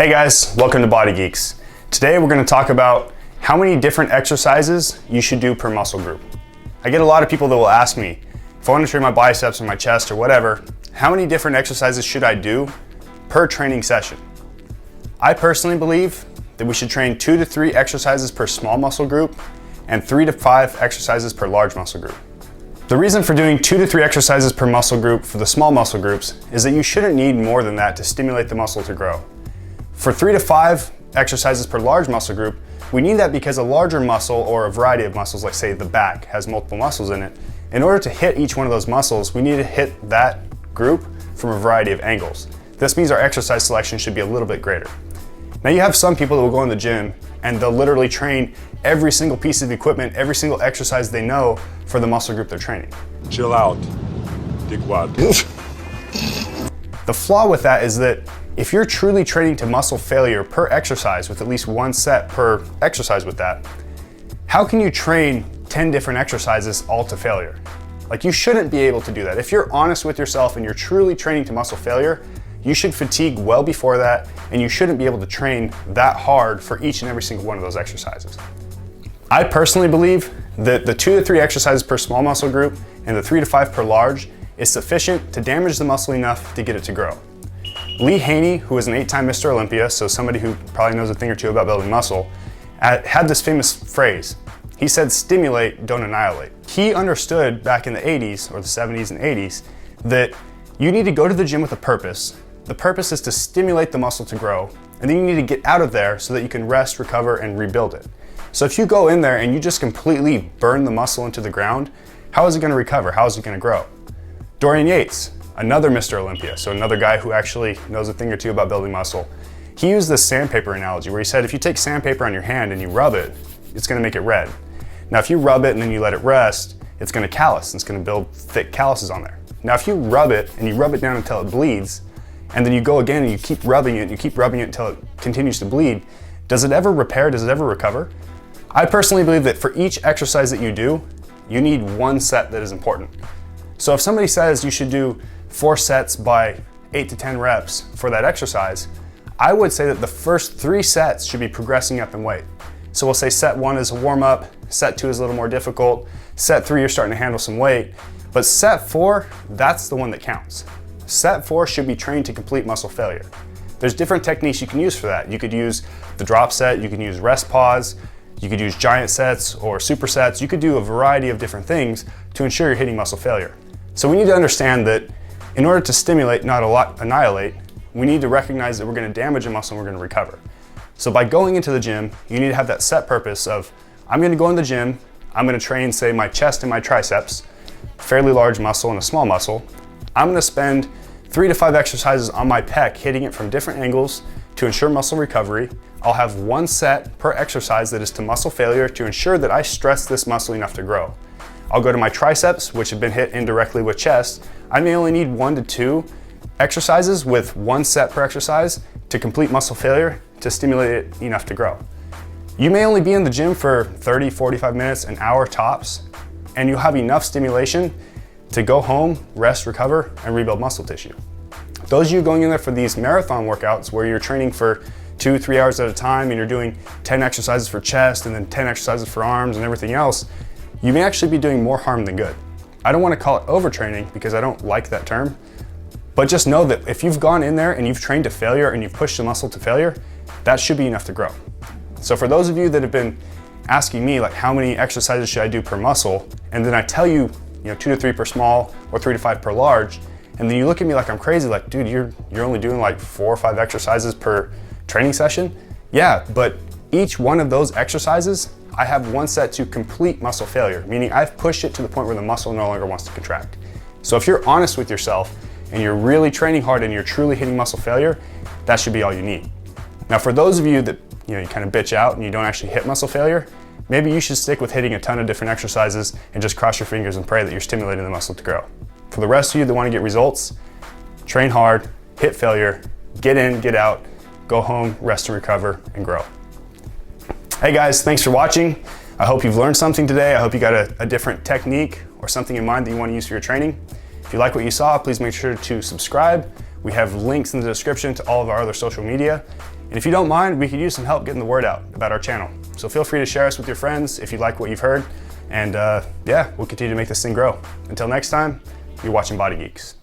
Hey guys, welcome to BodyGeeks. Today we're going to talk about how many different exercises you should do per muscle group. I get a lot of people that will ask me, if I want to train my biceps or my chest or whatever, how many different exercises should I do per training session? I personally believe that we should train 2 to 3 exercises per small muscle group and 3 to 5 exercises per large muscle group. The reason for doing 2 to 3 exercises per muscle group for the small muscle groups is that you shouldn't need more than that to stimulate the muscle to grow. For 3 to 5 exercises per large muscle group, we need that because a larger muscle or a variety of muscles, like say the back has multiple muscles in it, in order to hit each one of those muscles, we need to hit that group from a variety of angles. This means our exercise selection should be a little bit greater. Now you have some people that will go in the gym and they'll literally train every single piece of equipment, every single exercise they know for the muscle group they're training. Chill out, dickwad. The flaw with that is that if you're truly training to muscle failure per exercise with at least 1 set per exercise with that, how can you train 10 different exercises all to failure? Like, you shouldn't be able to do that. If you're honest with yourself and you're truly training to muscle failure, you should fatigue well before that, and you shouldn't be able to train that hard for each and every single one of those exercises. I personally believe that the 2 to 3 exercises per small muscle group and the 3 to 5 per large is sufficient to damage the muscle enough to get it to grow. Lee Haney, who is an 8-time Mr. Olympia, so somebody who probably knows a thing or two about building muscle, had this famous phrase. He said, "Stimulate, don't annihilate." He understood back in the 80s or the 70s and 80s that you need to go to the gym with a purpose. The purpose is to stimulate the muscle to grow, and then you need to get out of there so that you can rest, recover, and rebuild it. So if you go in there and you just completely burn the muscle into the ground, how is it going to recover? How is it going to grow? Dorian Yates, another Mr. Olympia, so another guy who actually knows a thing or two about building muscle, he used this sandpaper analogy where he said if you take sandpaper on your hand and you rub it, it's going to make it red. Now if you rub it and then you let it rest, it's going to callus, and it's going to build thick calluses on there. Now if you rub it and you rub it down until it bleeds, and then you go again and you keep rubbing it and you keep rubbing it until it continues to bleed, does it ever repair? Does it ever recover? I personally believe that for each exercise that you do, you need 1 set that is important. So if somebody says you should do 4 sets by 8 to 10 reps for that exercise, I would say that the first 3 sets should be progressing up in weight. So we'll say set 1 is a warm-up, set 2 is a little more difficult, set 3 you're starting to handle some weight, but set 4, that's the one that counts. Set 4 should be trained to complete muscle failure. There's different techniques you can use for that. You could use the drop set, you can use rest pause, you could use giant sets or supersets. You could do a variety of different things to ensure you're hitting muscle failure. So we need to understand that in order to stimulate, not annihilate, we need to recognize that we're going to damage a muscle and we're going to recover. So by going into the gym, you need to have that set purpose of, I'm going to go in the gym, I'm going to train, say, my chest and my triceps, fairly large muscle and a small muscle. I'm going to spend 3 to 5 exercises on my pec, hitting it from different angles to ensure muscle recovery. I'll have 1 set per exercise that is to muscle failure to ensure that I stress this muscle enough to grow. I'll go to my triceps, which have been hit indirectly with chest. I may only need 1 to 2 exercises with 1 set per exercise to complete muscle failure to stimulate it enough to grow. You may only be in the gym for 30, 45 minutes, an hour tops, and you'll have enough stimulation to go home, rest, recover, and rebuild muscle tissue. Those of you going in there for these marathon workouts where you're training for 2-3 hours at a time and you're doing 10 exercises for chest and then 10 exercises for arms and everything else, you may actually be doing more harm than good. I don't want to call it overtraining because I don't like that term, but just know that if you've gone in there and you've trained to failure and you've pushed the muscle to failure, that should be enough to grow. So for those of you that have been asking me, like, how many exercises should I do per muscle, and then I tell you, 2 to 3 per small or 3 to 5 per large, and then you look at me like I'm crazy, like, dude, you're only doing like 4 or 5 exercises per training session. Yeah, but each one of those exercises, I have 1 set to complete muscle failure, meaning I've pushed it to the point where the muscle no longer wants to contract. So if you're honest with yourself and you're really training hard and you're truly hitting muscle failure, that should be all you need. Now for those of you that you kind of bitch out and you don't actually hit muscle failure, maybe you should stick with hitting a ton of different exercises and just cross your fingers and pray that you're stimulating the muscle to grow. For the rest of you that want to get results, train hard, hit failure, get in, get out, go home, rest and recover, and grow. Hey guys, thanks for watching. I hope you've learned something today. I hope you got a different technique or something in mind that you want to use for your training. If you like what you saw, please make sure to subscribe. We have links in the description to all of our other social media. And if you don't mind, we could use some help getting the word out about our channel. So feel free to share us with your friends if you like what you've heard. And yeah, we'll continue to make this thing grow. Until next time, you're watching BodyGeeks.